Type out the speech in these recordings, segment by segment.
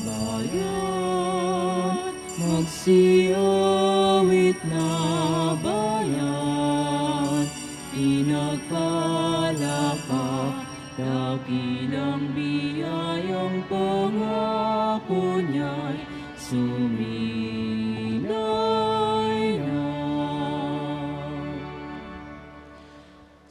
bayan, magsiyawit na bayan, pinagpala ka, dakilang biyayang pangako niya'y sumilay na.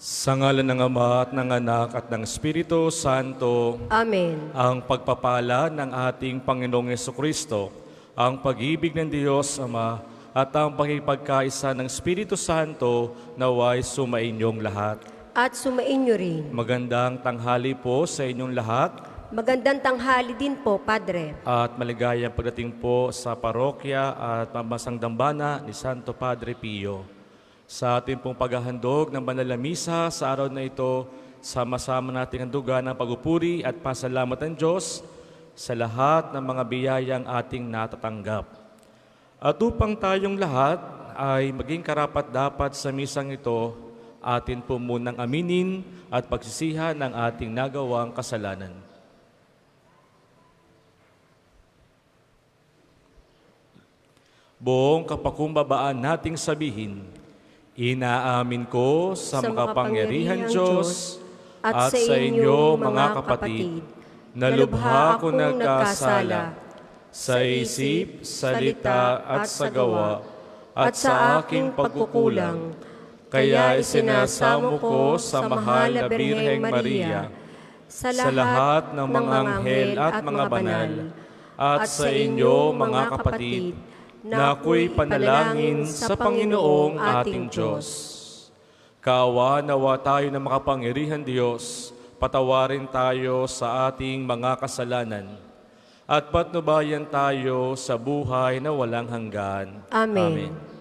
Sa ngalan ng Ama at ng Anak at ng Espiritu Santo, Amen. ang pagpapala ng ating Panginoong Jesucristo, ang pag-ibig ng Diyos Ama, at ang pakipagkaisa ng Espiritu Santo naway sumainyong lahat. At sumainyo rin. Magandang tanghali po sa inyong lahat Magandang tanghali din po, Padre. at maligayang pagdating po sa parokya at pambansang dambana ni Santo Padre Pio. Sa ating pong paghahandog ng banal na misa sa araw na ito, sama-sama nating handugan ang pagpupuri at pasalamat ng Diyos sa lahat ng mga biyayang ating natatanggap. At upang tayong lahat ay maging karapat-dapat sa misang ito, atin po munang aminin at pagsisihan ng ating nagawang kasalanan. Buong kapakumbabaan nating sabihin, inaamin ko sa makapangyarihan Diyos at sa inyo mga kapatid, na lubha ako nagkasala sa isip, salita at sa gawa at sa aking pagkukulang. Kaya isinasamo ko sa mahal na Birheng Maria, sa lahat ng mga anghel at mga banal, at sa inyo mga kapatid, na ako'y panalangin sa Panginoong ating Diyos. Kaawa nawa tayo na makapangyarihan Diyos, patawarin tayo sa ating mga kasalanan, at patnubayan tayo sa buhay na walang hanggan. Amen.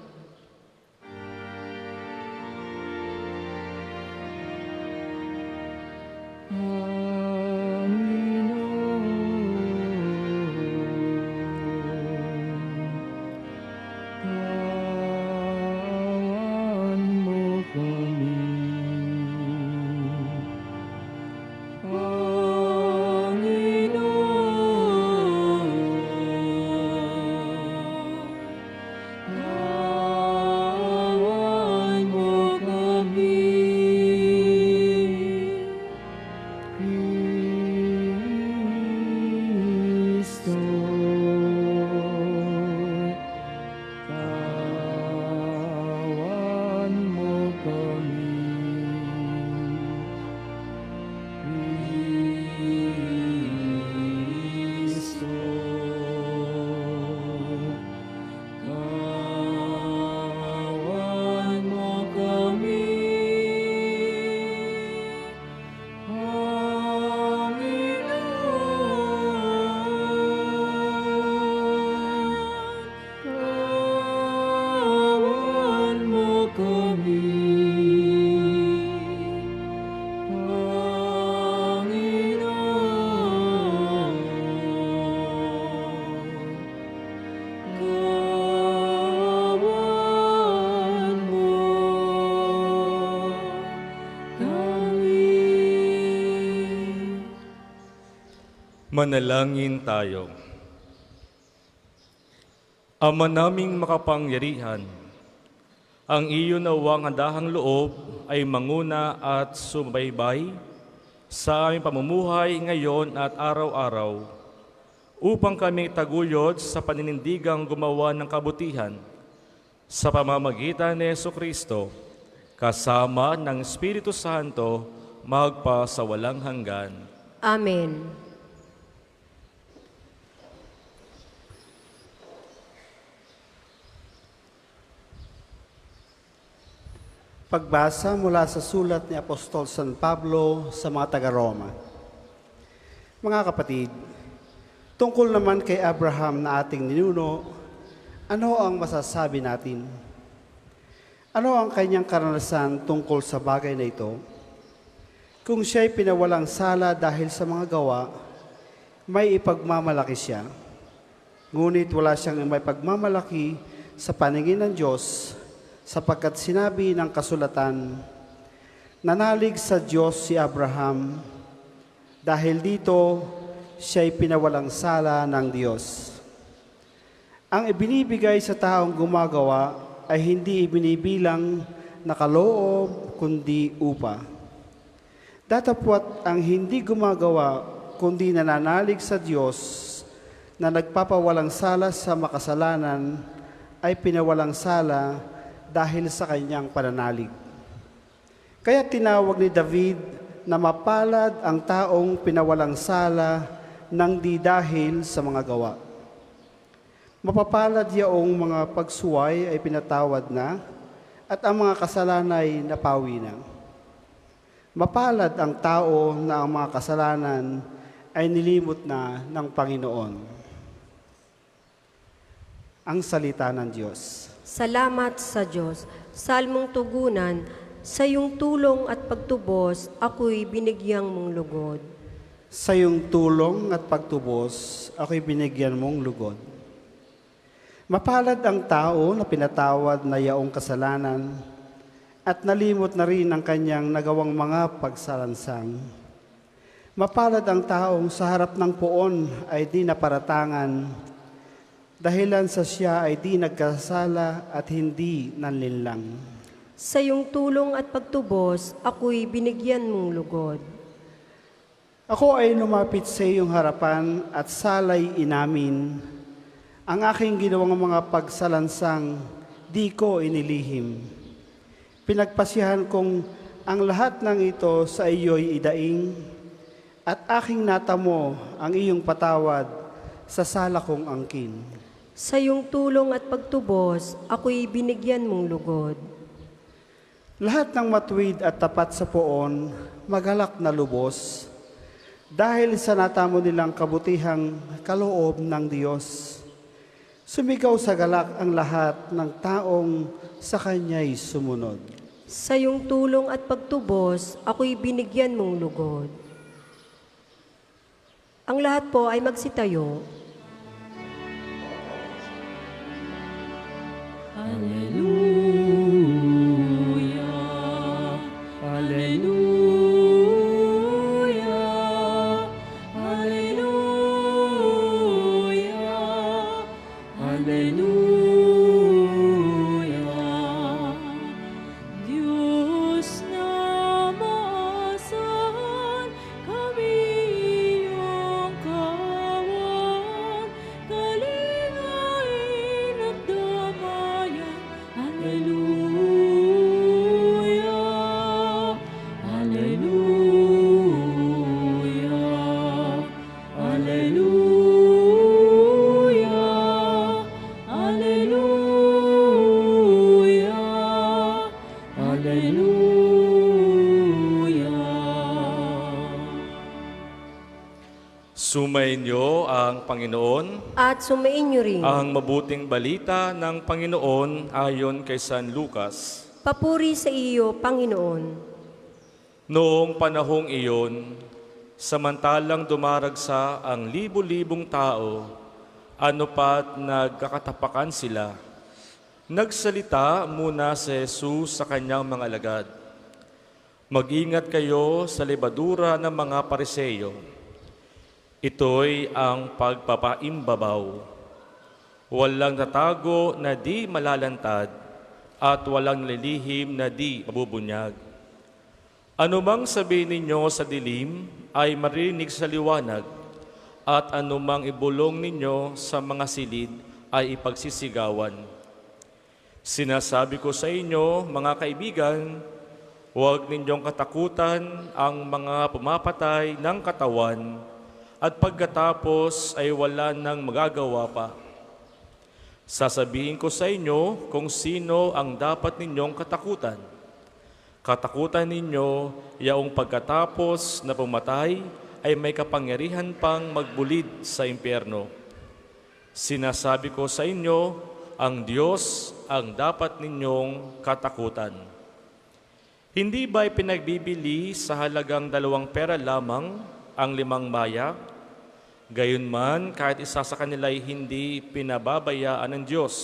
Manalangin tayo. Ama naming makapangyarihan, ang iyo nawang handahang loob ay manguna at sumabaybay sa aming pamumuhay ngayon at araw-araw, upang kami taguyod sa paninindigang gumawa ng kabutihan sa pamamagitan ni Jesucristo, kasama ng Espiritu Santo, magpa sa walang hanggan. Amen. Pagbasa mula sa sulat ni Apostol San Pablo sa mga taga-Roma. Mga kapatid, tungkol naman kay Abraham na ating ninuno, ano ang masasabi natin? Ano ang kanyang karanasan tungkol sa bagay na ito? Kung siya'y pinawalang sala dahil sa mga gawa, may ipagmamalaki siya. Ngunit wala siyang may pagmamalaki sa paningin ng Diyos, sapagkat sinabi ng kasulatan, nanalig sa Diyos si Abraham. Dahil dito, siya'y pinawalang sala ng Diyos. Ang ibinibigay sa taong gumagawa ay hindi ibinibilang na kaloob kundi upa. Datapwat ang hindi gumagawa kundi nananalig sa Diyos na nagpapawalang sala sa makasalanan ay pinawalang sala dahil sa kanyang pananalig. Kaya tinawag ni David na mapalad ang taong pinawalang sala ng di dahil sa mga gawa. Mapapalad yaong mga pagsuway ay pinatawad na at ang mga kasalanan ay napawi na. Mapalad ang tao na ang mga kasalanan ay nilimot na ng Panginoon. Ang salita ng Diyos. Salamat sa Diyos. Salmong tugunan, sa iyong tulong at pagtubos, ako'y binigyang mong lugod. Sa iyong tulong at pagtubos, ako'y binigyan mong lugod. Mapalad ang tao na pinatawad na yaong kasalanan at nalimot na rin ang kanyang nagawang mga pagsalansang. Mapalad ang taong sa harap ng poon ay di naparatangan, dahilan sa siya ay di nagkasala at hindi nanlinlang. Sa iyong tulong at pagtubos, ako'y binigyan mong lugod. Ako ay lumapit sa iyong harapan at salay inamin. Ang aking ginawang mga pagsalansang, di ko inilihim. Pinagpasihan kong ang lahat ng ito sa iyo'y idaing, at aking natamo ang iyong patawad sa sala kong angkin. Sa iyong tulong at pagtubos, ako'y binigyan mong lugod. Lahat ng matuwid at tapat sa poon, magalak na lubos, dahil sa natamo nilang kabutihang kaloob ng Diyos. Sumigaw sa galak ang lahat ng taong sa Kanya'y sumunod. Sa iyong tulong at pagtubos, ako'y binigyan mong lugod. Ang lahat po ay magsitayo. Hallelujah, Hallelujah, Hallelujah, Hallelujah. Diyos na maasahan, kami iyong kawan, kalingain at damayan. Hallelujah, Hallelujah, Hallelujah, Hallelujah, Hallelujah. Sumainyo ang Panginoon. At sumainyo rin. Ang mabuting balita ng Panginoon ayon kay San Lucas. Papuri sa iyo, Panginoon. Noong panahong iyon, samantalang dumaragsa ang libu-libong tao, ano pat nagkakatapakan sila, nagsalita muna si Jesus sa kanyang mga alagad. Mag-ingat kayo sa lebadura ng mga Pariseyo. Ito'y ang pagpapaimbabaw. Walang tatago na di malalantad at walang lilihim na di mabubunyag. Anumang sabihin ninyo sa dilim ay marinig sa liwanag, at anumang ibulong ninyo sa mga silid ay ipagsisigawan. Sinasabi ko sa inyo, mga kaibigan, huwag ninyong katakutan ang mga pumapatay ng katawan, at pagkatapos ay wala nang magagawa pa. Sasabihin ko sa inyo kung sino ang dapat ninyong katakutan. Katakutan ninyo yaong pagkatapos na pumatay ay may kapangyarihan pang magbulid sa impyerno. Sinasabi ko sa inyo, ang Diyos ang dapat ninyong katakutan. Hindi ba'y pinagbibili sa halagang 2 pera lamang ang 5 maya? Gayunman, kahit isa sa kanila ay hindi pinababayaan ng Diyos.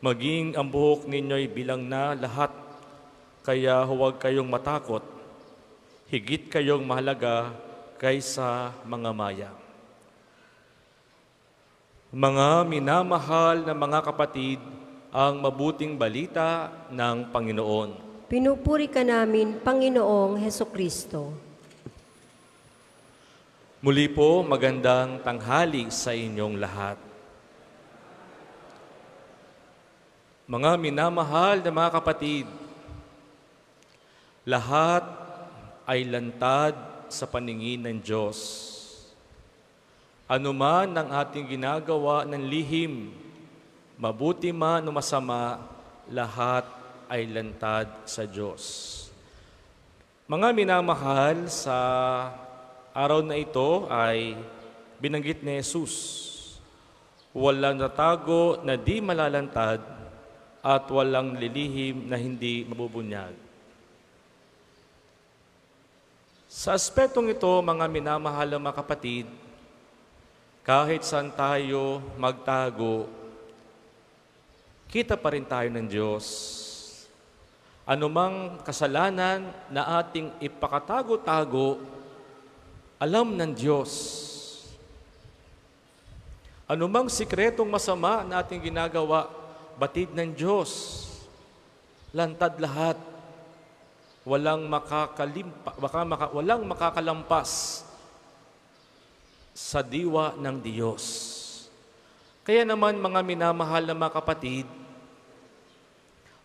Maging ang buhok ninyo'y bilang na lahat, kaya huwag kayong matakot. Higit kayong mahalaga kaysa mga maya. Mga minamahal na mga kapatid, ang mabuting balita ng Panginoon. Pinupuri ka namin, Panginoong Heso Kristo. Muli po, magandang tanghali sa inyong lahat. Mga minamahal na mga kapatid, lahat ay lantad sa paningin ng Diyos. Ano man ang ating ginagawa ng lihim, mabuti man o masama, lahat ay lantad sa Diyos. Mga minamahal, sa araw na ito ay binanggit ni Jesus, walang natago na di malalantad at walang lilihim na hindi mabubunyag. Sa aspetong ito, mga minamahal na mga kapatid, kahit saan tayo magtago, kita pa rin tayo ng Diyos. Anumang kasalanan na ating ipakatago-tago, alam ng Diyos. Anumang sikretong masama na ating ginagawa, batid ng Diyos. Lantad lahat. Walang makakalampas sa diwa ng Diyos. Kaya naman, mga minamahal na mga kapatid,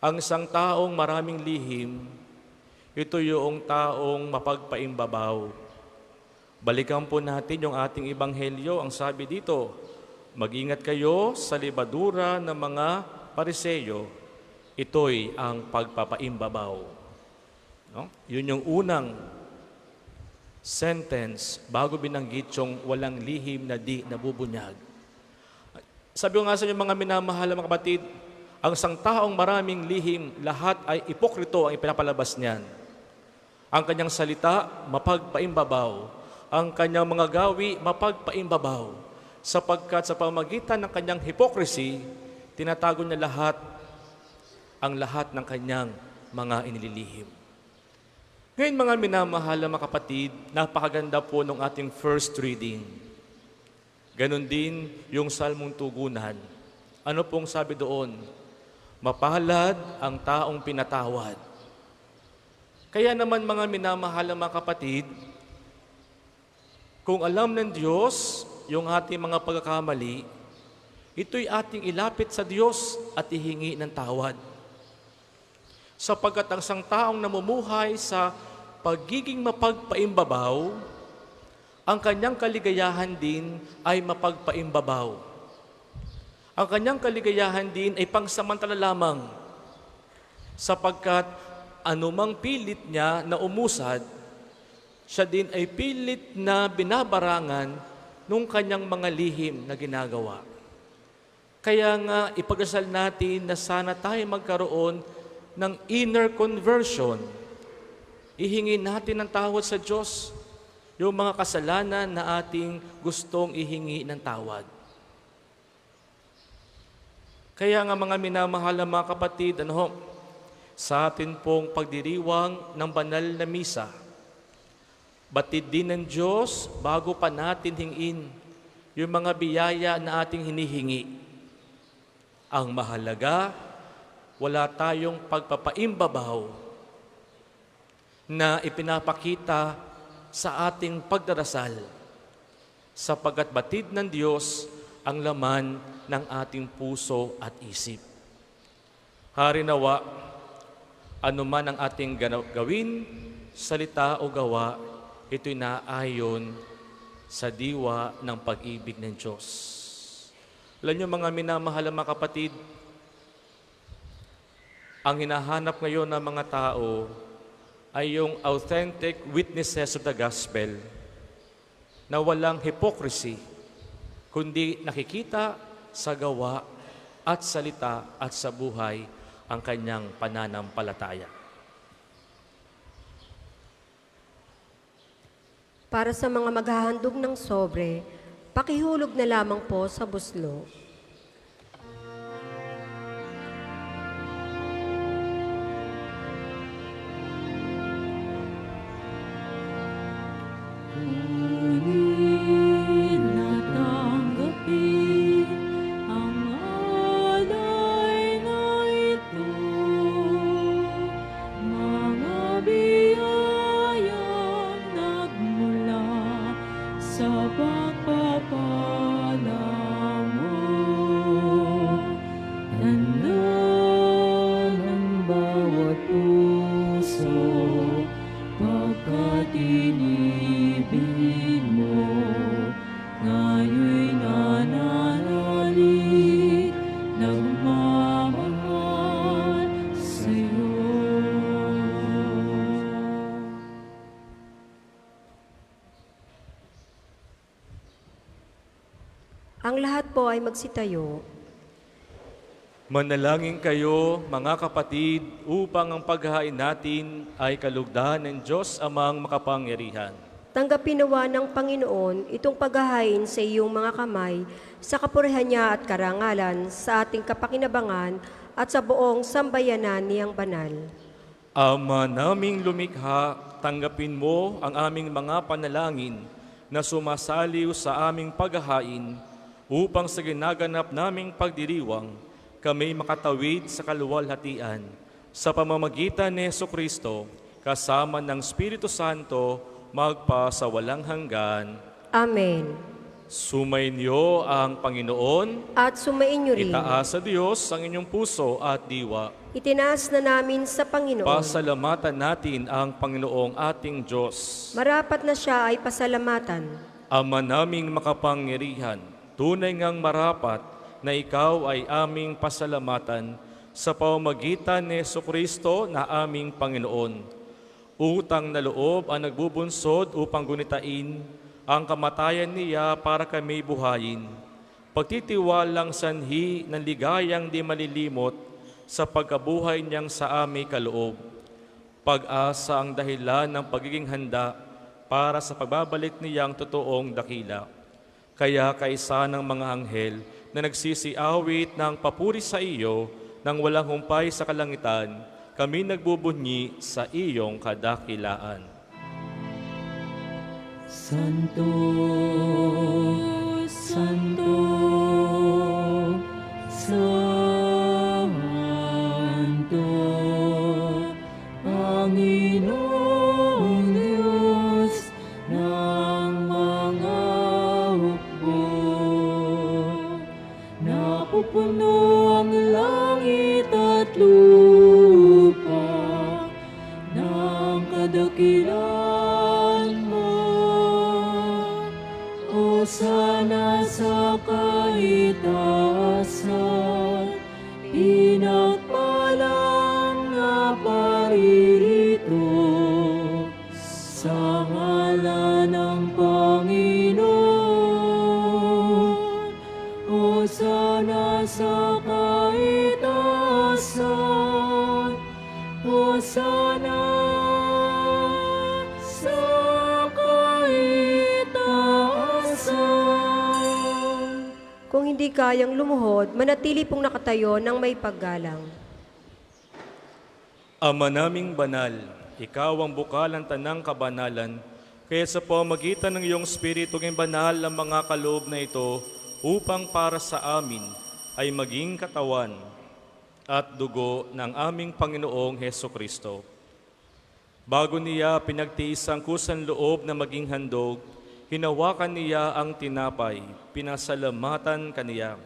ang isang taong maraming lihim, ito yung taong mapagpaimbabaw. Balikan po natin yung ating ebanghelyo. Ang sabi dito, mag-ingat kayo sa libadura ng mga Pariseyo. Ito'y ang pagpapaimbabaw. No? Yun yung unang sentence bago binanggit yung walang lihim na di nabubunyag. Sabi ko nga sa inyo, mga minamahal na mga kapatid, ang isang taong maraming lihim, lahat ay ipokrito ang ipinapalabas niyan. Ang kanyang salita, mapagpaimbabaw. Ang kanyang mga gawi, mapagpaimbabaw. Sapagkat sa pamagitan ng kanyang hypocrisy, tinatago niya lahat ng kanyang mga inililihim. Ngayon, mga minamahal na mga kapatid, napakaganda po ng ating first reading. Ganon din yung Salmong Tugunan. Ano pong sabi doon? Mapalad ang taong pinatawad. Kaya naman, mga minamahal na mga kapatid, kung alam ng Diyos yung ating mga pagkakamali, ito'y ating ilapit sa Diyos at ihingi ng tawad. Sapagkat ang isang taong namumuhay sa pagiging mapagpaimbabaw, ang kanyang kaligayahan din ay mapagpaimbabaw. Ang kanyang kaligayahan din ay pangsamantala lamang, sapagkat anumang pilit niya na umusad, siya din ay pilit na binabarangan nung kanyang mga lihim na ginagawa. Kaya nga, ipagdasal natin na sana tayo magkaroon ng inner conversion. Ihingi natin ng tawad sa Diyos yung mga kasalanan na ating gustong ihingi ng tawad. Kaya nga, mga minamahal na mga kapatid, sa atin pong pagdiriwang ng banal na misa, batid din ng Diyos bago pa natin hingin yung mga biyaya na ating hinihingi. Ang mahalaga, wala tayong pagpapaimbabaw na ipinapakita sa ating pagdarasal, sapagkat batid ng Diyos ang laman ng ating puso at isip. Harinawa, anuman ang ating gawin, salita o gawa, ito'y naayon sa diwa ng pag-ibig ng Diyos. Alam niyo, mga minamahal na mga kapatid, ang hinahanap ngayon ng mga tao ay yung authentic witnesses of the gospel na walang hypocrisy, kundi nakikita sa gawa at salita at sa buhay ang kanyang pananampalataya. Para sa mga maghahandog ng sobre, pakihulog na lamang po sa buslo. Kunin at tanggapin pagpapala mo. Tanda ng bawat puso, pagkat inibig mo, ngayon'y nananalig, nagmamahal sa'yo. Ang lahat po ay magsitayo. Manalangin kayo, mga kapatid, upang ang paghahain natin ay kalugdan ng Diyos amang makapangyarihan. Tanggapin nawa ng Panginoon itong paghahain sa iyong mga kamay, sa kapurihan niya at karangalan, sa ating kapakinabangan at sa buong sambayanan niyang banal. Ama naming lumikha, tanggapin mo ang aming mga panalangin na sumasaliw sa aming paghahain upang sa ginaganap naming pagdiriwang, kami makatawid sa kaluwalhatian sa pamamagitan ni Jesucristo kasama ng Espiritu Santo magpa sa walang hanggan. Amen. Sumainyo ang Panginoon. At sumainyo rin. Itaas sa Diyos ang inyong puso at diwa. Itinaas na namin sa Panginoon. Pasalamatan natin ang Panginoong ating Diyos. Marapat na siya ay pasalamatan. Ama naming makapangyarihan, tunay ngang marapat na ikaw ay aming pasalamatan sa pamamagitan ni Jesucristo na aming Panginoon. Utang na loob ang nagbubunsod upang gunitain ang kamatayan niya para kami buhayin. Pagtitiwalang sanhi ng ligayang di malilimot sa pagkabuhay niyang sa aming kaloob. Pag-asa ang dahilan ng pagiging handa para sa pagbabalik niyang totoong dakila. Kaya kaisa ng mga anghel na nagsisiawit ng papuri sa iyo nang walang humpay sa kalangitan, kami nagbubunyi sa iyong kadakilaan. Santo, Santo, Santo, Panginoong Diyos ng mga hukbo. Napupuno ang langit at lupa ng kadakilan mo. Hosana sa kaitaasan, pinagpalang na paririto sa ngalan ng Panginoon. Hosana sa kaitaasan, Hosana sa kaitaasan. Kung hindi kayang lumuhod, manatili pong nakatayo ng may paggalang. Ama naming banal, ikaw ang bukal ng tanang kabanalan, kaya sa pamagitan ng iyong Espiritu ng banal ang mga kaloob na ito upang para sa amin ay maging katawan at dugo ng aming Panginoong Hesukristo. Bago niya pinagtiis ang kusang loob na maging handog, hinawakan niya ang tinapay, pinasalamatan kaniya.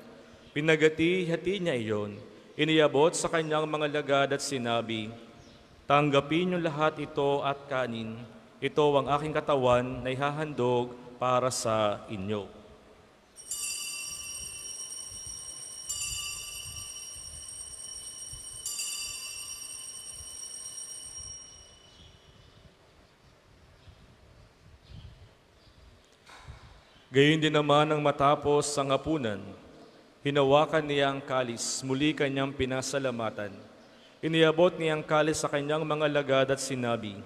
Pinagati-hati niya iyon, iniabot sa kanyang mga lagad at sinabi, "Tanggapin niyo lahat ito at kanin. Ito ang aking katawan na ihahandog para sa inyo." Gayon din naman ang matapos ang hapunan, hinawakan niya ang kalis, muli kanyang pinasalamatan. Iniabot niya ang kalis sa kanyang mga lagad at sinabi,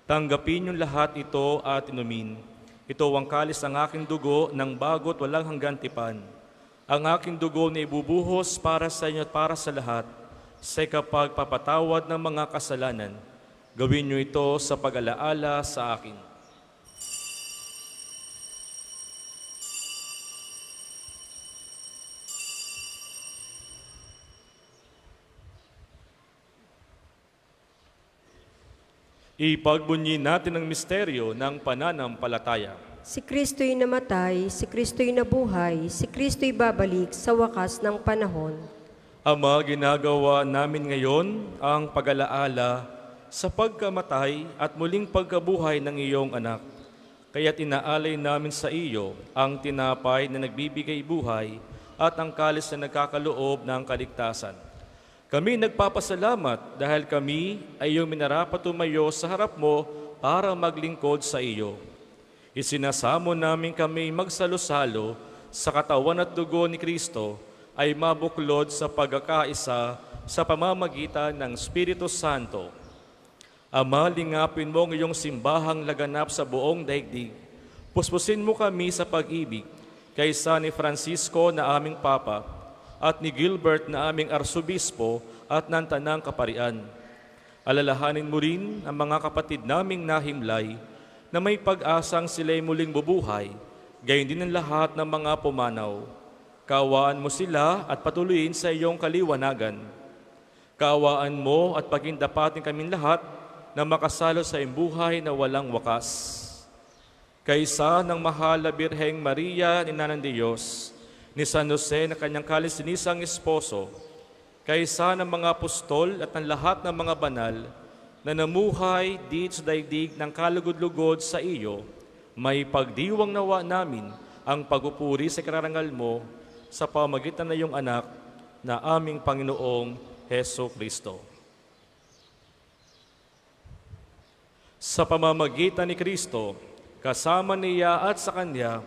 "Tanggapin niyo lahat ito at inumin. Ito ang kalis ng aking dugo ng bago't walang hanggan tipan. Ang aking dugo na ibubuhos para sa inyo at para sa lahat, sa ikapagpapatawad ng mga kasalanan. Gawin niyo ito sa pag-alaala sa akin." Ipagbunyi natin ang misteryo ng pananampalataya. Si Kristo'y namatay, si Kristo'y nabuhay, si Kristo'y babalik sa wakas ng panahon. Ama, ginagawa namin ngayon ang pag-alaala sa pagkamatay at muling pagkabuhay ng iyong anak. Kaya't inaalay namin sa iyo ang tinapay na nagbibigay buhay at ang kalis na nagkakaloob ng kaligtasan. Kami nagpapasalamat dahil kami ay iyong minarapat tumayo sa harap mo para maglingkod sa iyo. Isinasamo namin kami magsalo-salo sa katawan at dugo ni Kristo ay mabuklod sa pagkakaisa sa pamamagitan ng Espiritu Santo. Ama, lingapin mo ang iyong simbahang laganap sa buong daigdig. Puspusin mo kami sa pag-ibig kaysa ni Francisco na aming Papa at ni Gilbert na aming Arsobispo at ng Tanang Kaparian. Alalahanin mo rin ang mga kapatid naming nahimlay na may pag-asang sila'y muling bubuhay, gayon din ang lahat ng mga pumanaw. Kaawaan mo sila at patuloyin sa iyong kaliwanagan. Kaawaan mo at pagindapatin kaming lahat na makasalo sa iyong buhay na walang wakas. Kaysa ng mahal na Birheng Maria, Ina ng Diyos, ni San Jose na kanyang kalisinisang esposo, kaysa ng mga apostol at ng lahat ng mga banal, na namuhay dito sa daigdig ng kalugod-lugod sa iyo, may pagdiwang nawa namin ang pagpupuri sa karangal mo sa pamagitan ng iyong anak na aming Panginoong Heso Kristo. Sa pamamagitan ni Kristo, kasama niya at sa Kanya,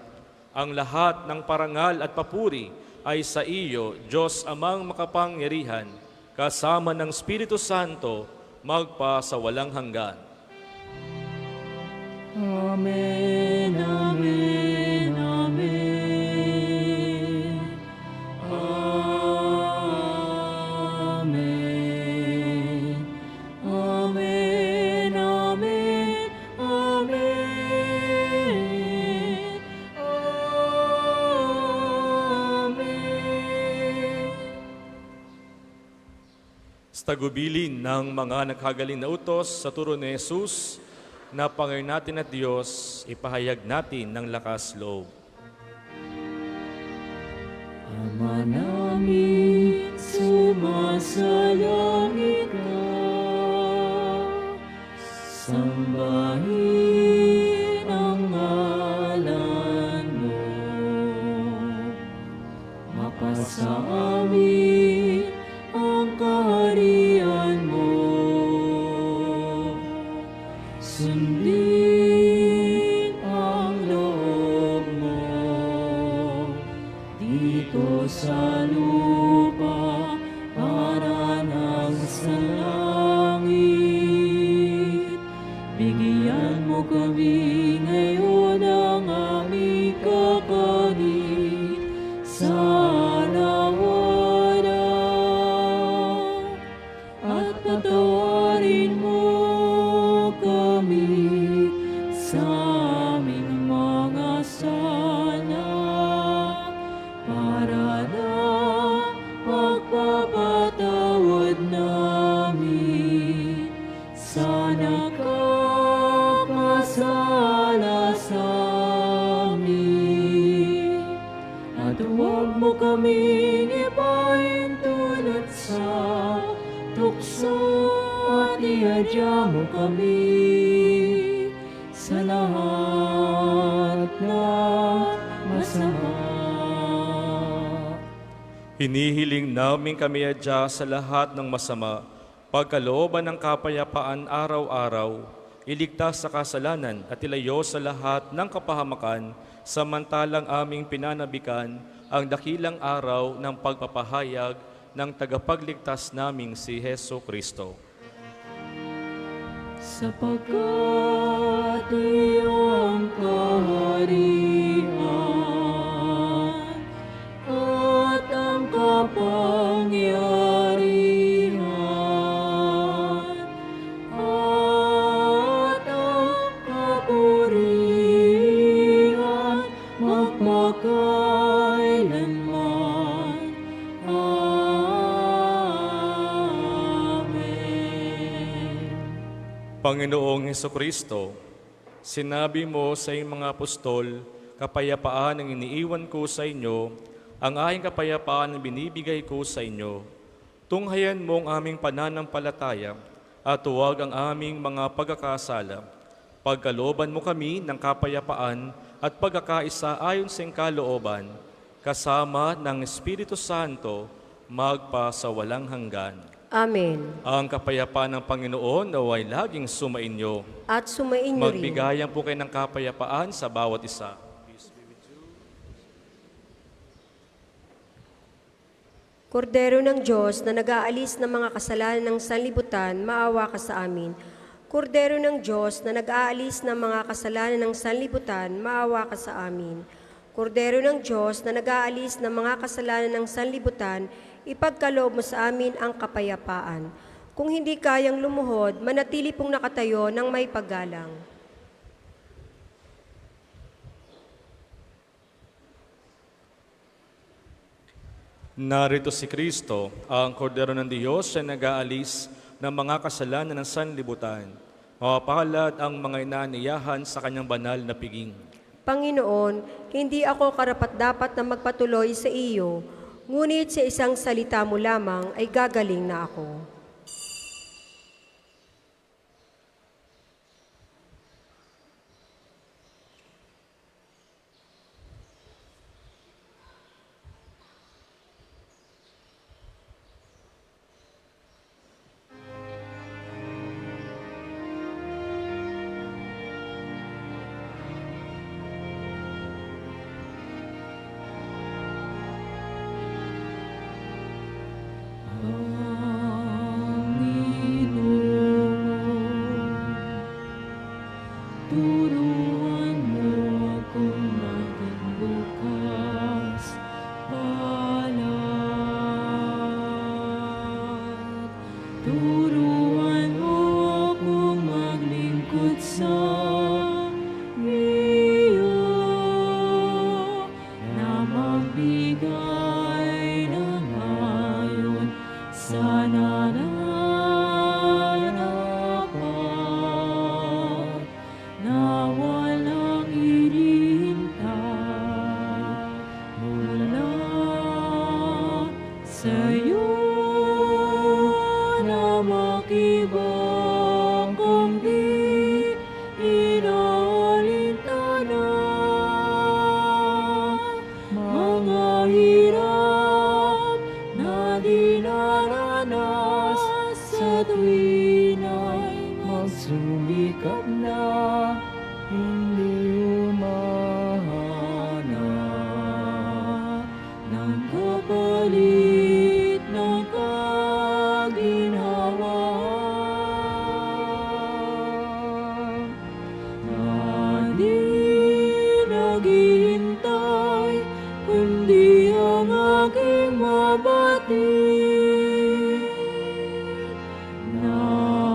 ang lahat ng parangal at papuri ay sa iyo, Diyos Amang makapangyarihan, kasama ng Espiritu Santo, magpa sa walang hanggan. Amen, amen, amen. Amen. Amen, amen, amen. Amen. Sa tagubilin ng mga naghagaling na utos sa turo ni Jesus, na Panginoon natin at Diyos, ipahayag natin ng lakas loob. Ama namin, sumasalangit ka, sambahin ang ngalan mo, mapasa amin ang kaharian mo, sundin ang loob mo dito sa lupa para nang sa langit. Bigyan mo kami ngayon ng aming kakanin sa araw-araw at patawarin mo kami sa aming mga sala para na pagpapatawad namin sa nakakasala sa amin. At huwag mo kaming ipahintulot sa tukso at iadya mo kami sa lahat ng masama. Hinihiling namin kami adya sa lahat ng masama, pagkalooban ng kapayapaan araw-araw, iligtas sa kasalanan at ilayo sa lahat ng kapahamakan, samantalang aming pinanabikan ang dakilang araw ng pagpapahayag ng tagapagligtas naming si Heso Kristo. Sapagkat iyong kaharian at ang kapangyarihan at ang kapurihan magpakailanman. Amen. Panginoong Heso Kristo, Sinabi mo sa iyong mga apostol, kapayapaan ang iniiwan ko sa inyo, ang aking kapayapaan ang binibigay ko sa inyo. Tunghayan mo ang aming pananampalataya at huwag ang aming mga pagkakasala. Pagkalooban mo kami ng kapayapaan at pagkakaisa ayon sa iyong kalooban, kasama ng Espiritu Santo, magpa sa walang hanggan. Amen. Ang kapayapaan ng Panginoon naway laging sumainyo. At sumainyo rin. Magbigayan po kayo ng kapayapaan sa bawat isa. Kordero ng Diyos na nag-aalis ng mga kasalanan ng sanlibutan, maawa ka sa amin. Kordero ng Diyos na nag-aalis ng mga kasalanan ng sanlibutan, maawa ka sa amin. Kordero ng Diyos na nag-aalis ng mga kasalanan ng sanlibutan, ipagkaloob mo sa amin ang kapayapaan. Kung hindi kayang lumuhod, manatili pong nakatayo ng may paggalang. Narito si Kristo, ang kordero ng Diyos na nag-aalis ng mga kasalanan ng sanlibutan. Mapapalad ang mga inaaniyahan sa kanyang banal na piging. Panginoon, hindi ako karapat-dapat na magpatuloy sa iyo, ngunit sa isang salita mo lamang ay gagaling na ako. Turuan mo akong maging bukas palad. Turuan mo akong maglingkod sa iyo, na magbigay ng ayon sa nararapat, na walang irintay mula sa'yo, na makibang kang di inaalintana. Mga hirap na dinaranas sa tuwin ay magsumikap na hindi umahanap ng kapalit ng kaginhawaan. Di naghihintay, kundi ang aking mabatid, na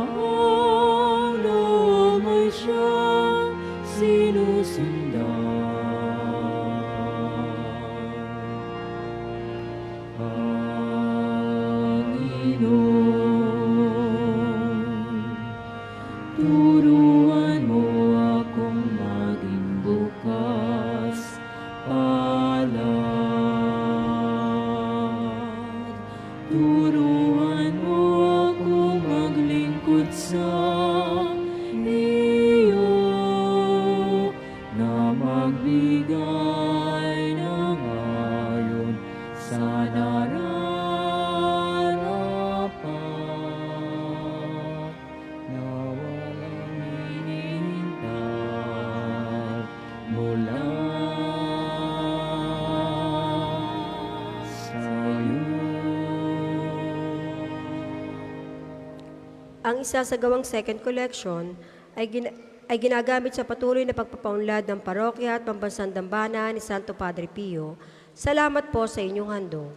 ang loob ay siyang sinusundan. Panginoon, turuan mo akong maging bukas palad. Turuan mo akong maglingkod sa iyo, na magbigay ng ayon sa nararapat, na walang hinihintay mula sa'yo. Ang isasagawang second collection ay ginagamit sa patuloy na pagpapaunlad ng parokya at pambansang dambana ni Santo Padre Pio. Salamat po sa inyong handog.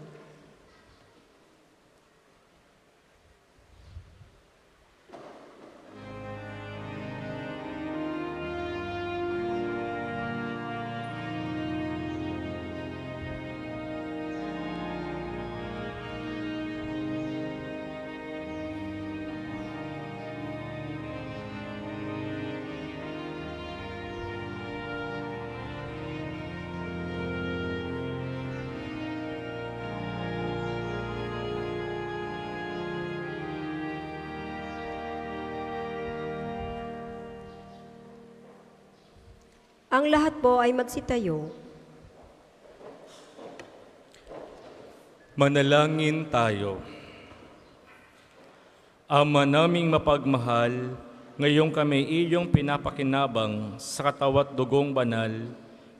Ang lahat po ay magsitayo. Manalangin tayo. Ama naming mapagmahal, ngayong kami iyong pinapakinabang sa katawat dugong banal,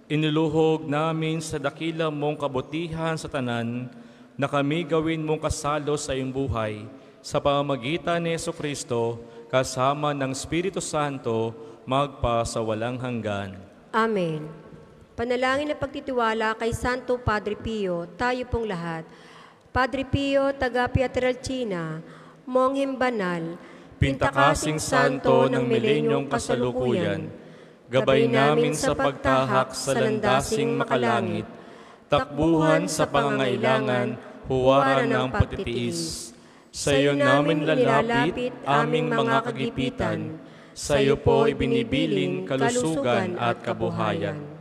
inuluhog namin sa dakila mong kabutihan sa tanan na kami gawin mong kasalo sa iyong buhay sa pamamagitan ni Jesucristo kasama ng Espiritu Santo magpasawalang hanggan. Amen. Panalangin na pagtitiwala kay Santo Padre Pio, tayo pong lahat. Padre Pio, taga Pietrelcina, mongheng banal, Pintakasing santo ng milenyong kasalukuyan, gabay namin sa pagtahak sa landasing makalangit, takbuhan sa pangangailangan, huwaran ng pagtitiis. Sa iyo namin lalapit aming mga kagipitan, sa iyo po ibinibiling kalusugan at kabuhayan.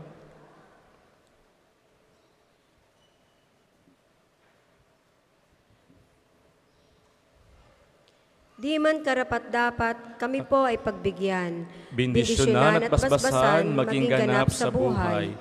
Di man karapat-dapat, kami po ay pagbigyan. Bindisyonan at basbasan maging ganap sa buhay.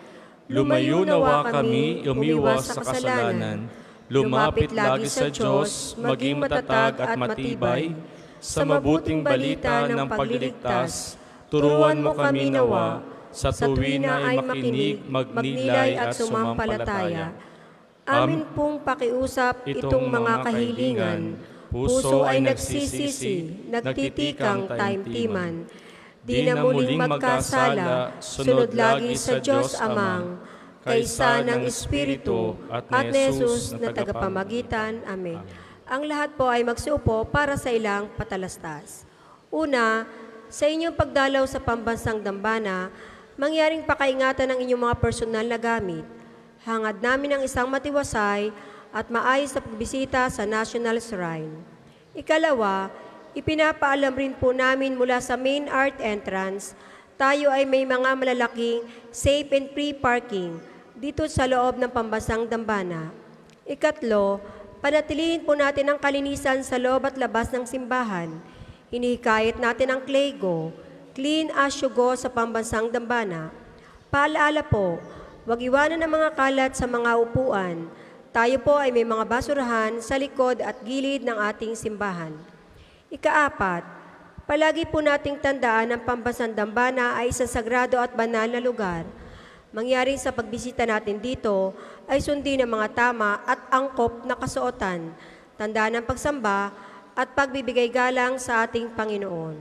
Lumayo nawa kami, umiwas sa kasalanan. Lumapit lagi sa Diyos, maging matatag at matibay. Sa mabuting balita ng pagliligtas, turuan mo kami nawa. Sa tuwi na ay makinig, magnilay at sumampalataya. Amin pong pakiusap itong mga kahilingan. Puso ay nagsisisi, nagtitikang taimtiman. Di na muling magkasala, sunod lagi sa Diyos Amang, kaysa ng Espiritu at ni Jesus na tagapamagitan. Amen. Ang lahat po ay magsiupo para sa ilang patalastas. Una, sa inyong pagdalaw sa pambansang dambana, mangyaring pakaingatan ng inyong mga personal na gamit. Hangad namin ang isang matiwasay at maayos na pagbisita sa National Shrine. Ikalawa, ipinapaalam rin po namin mula sa main art entrance, tayo ay may mga malalaking safe and free parking dito sa loob ng pambansang dambana. Ikatlo, panatilihin po natin ang kalinisan sa loob at labas ng simbahan. Hinihikayat natin ang Clego, clean as you go sa pambansang dambana. Paalaala po, huwag iwanan ang mga kalat sa mga upuan. Tayo po ay may mga basurahan sa likod at gilid ng ating simbahan. Ikaapat, palagi po nating tandaan ang pambansang dambana ay isang sagrado at banal na lugar. Mangyari sa pagbisita natin dito ay sundin ang mga tama at angkop na kasuotan, tandaan ng pagsamba at pagbibigay galang sa ating Panginoon.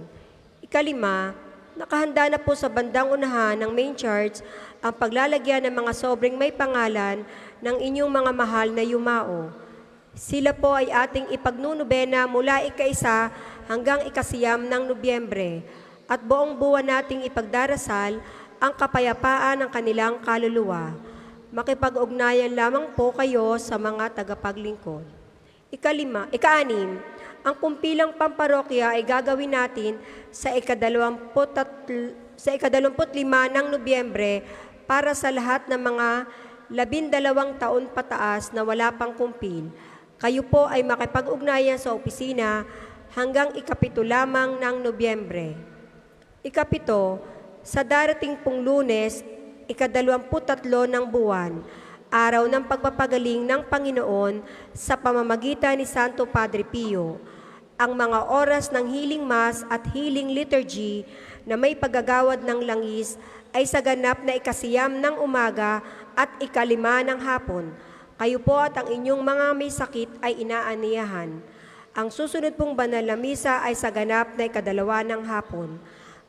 Ikalima, nakahanda na po sa bandang unahan ng main church ang paglalagyan ng mga sobrang may pangalan ng inyong mga mahal na yumao. Sila po ay ating ipagnunubena mula ika-1 hanggang ika-9 ng Nobyembre at buong buwan nating ipagdarasal ang kapayapaan ng kanilang kaluluwa. Makipag-ugnayan lamang po kayo sa mga tagapaglingkod. Ika-6, ang kumpilang pamparokya ay gagawin natin sa ika-25 ng Nobyembre para sa lahat ng mga 12 taon pataas na wala pang kumpil. Kayo po ay makipag-ugnayan sa opisina hanggang ika-7 lamang ng Nobyembre. Ika-7, sa darating pong Lunes, ika-23 ng buwan, araw ng pagpapagaling ng Panginoon sa pamamagitan ni Santo Padre Pio, ang mga oras ng healing mass at healing liturgy na may paggagawad ng langis ay sa ganap na ika-9 ng umaga at ika-5 ng hapon. Kayo po at ang inyong mga may sakit ay inaaniyahan. Ang susunod pong banal na misa ay sa ganap na ika-2 ng hapon.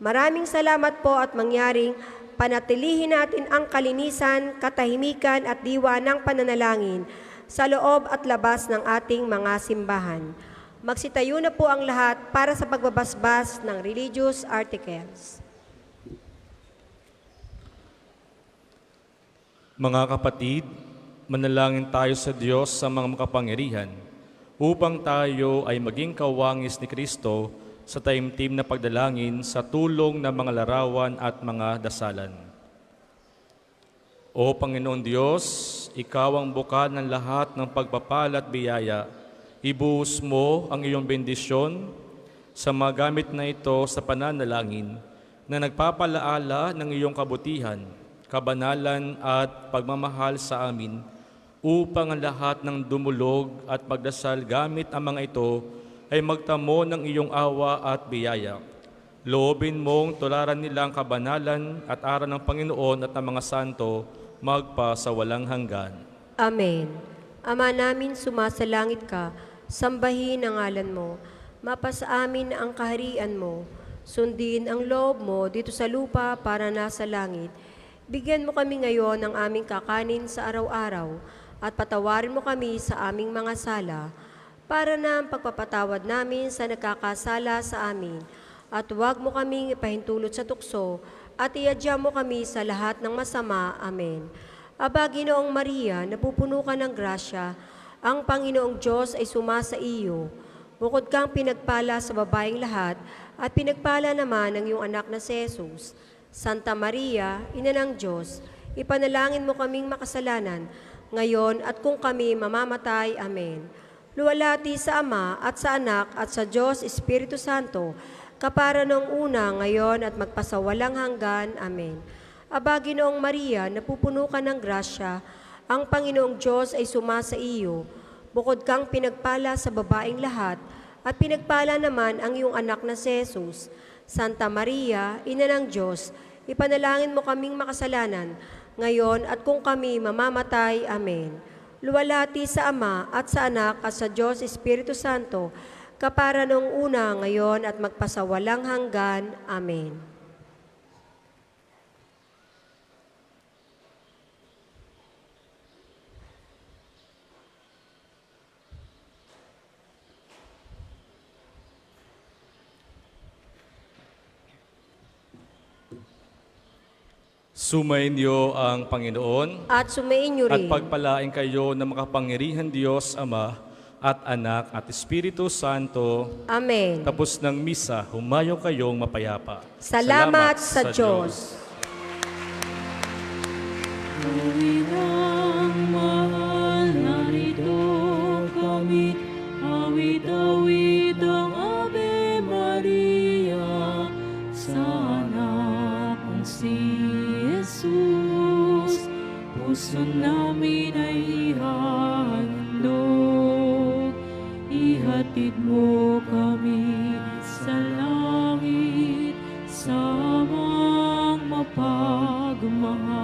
Maraming salamat po at mangyaring panatilihin natin ang kalinisan, katahimikan at diwa ng pananalangin sa loob at labas ng ating mga simbahan. Magsitayo na po ang lahat para sa pagbabasbas ng religious articles. Mga kapatid, manalangin tayo sa Diyos sa mga makapangyarihan upang tayo ay maging kawangis ni Kristo sa taimtim na pagdalangin sa tulong ng mga larawan at mga dasalan. O Panginoon Diyos, Ikaw ang bukal ng lahat ng pagpapala at biyaya. Ibuhos mo ang iyong bendisyon sa mga gamit na ito sa pananalangin. na nagpapalaala ng iyong kabutihan, kabanalan at pagmamahal sa amin, upang ang lahat ng dumulog at magdasal gamit ang mga ito ay magtamo ng iyong awa at biyaya. Loobin mong tularan nila ang kabanalan at aral ng Panginoon at ng mga santo magpa sa walang hanggan. Amen. Ama namin, sumasalangit ka, sambahin ang ngalan mo, mapasa amin ang kaharian mo, sundin ang loob mo dito sa lupa para nasa langit. Bigyan mo kami ngayon ng aming kakanin sa araw-araw at patawarin mo kami sa aming mga sala para na ang pagpapatawad namin sa nagkakasala sa amin. At huwag mo kaming ipahintulot sa tukso at iadya mo kami sa lahat ng masama. Amen. Aba, Ginoong Maria, napupuno ka ng grasya, ang Panginoong Diyos ay sumasa iyo. Bukod kang pinagpala sa babaeng lahat, at pinagpala naman ang iyong anak na si Jesus. Santa Maria, Ina ng Diyos, ipanalangin mo kaming makasalanan, ngayon at kung kami mamamatay. Amen. Luwalhati sa Ama at sa Anak at sa Diyos Espiritu Santo, kapara noong una, ngayon at magpasawalang hanggan. Amen. Aba, Ginoong Maria, napupuno ka ng grasya, ang Panginoong Diyos ay sumasa iyo. Bukod kang pinagpala sa babaeng lahat, at pinagpala naman ang iyong anak na si Jesus. Santa Maria, Ina ng Diyos, ipanalangin mo kaming makasalanan, ngayon at kung kami mamamatay. Amen. Luwalhati sa Ama at sa Anak at sa Diyos Espiritu Santo, kapara noong una, ngayon at magpasawalang hanggan. Amen. Sumainyo ang Panginoon At sumainyo at rin. pagpalain kayo ng makapangyarihan Diyos Ama at Anak at Espiritu Santo. Amen. Tapos ng misa, humayo kayong mapayapa. Salamat sa Diyos. Gawin ang mahal, narito kami, awit-awit ang Ave Maria, sa anak kong si Jesus, puso namin ay ihandog, ihatid mo kami sa langit, sa amang mapagmahal.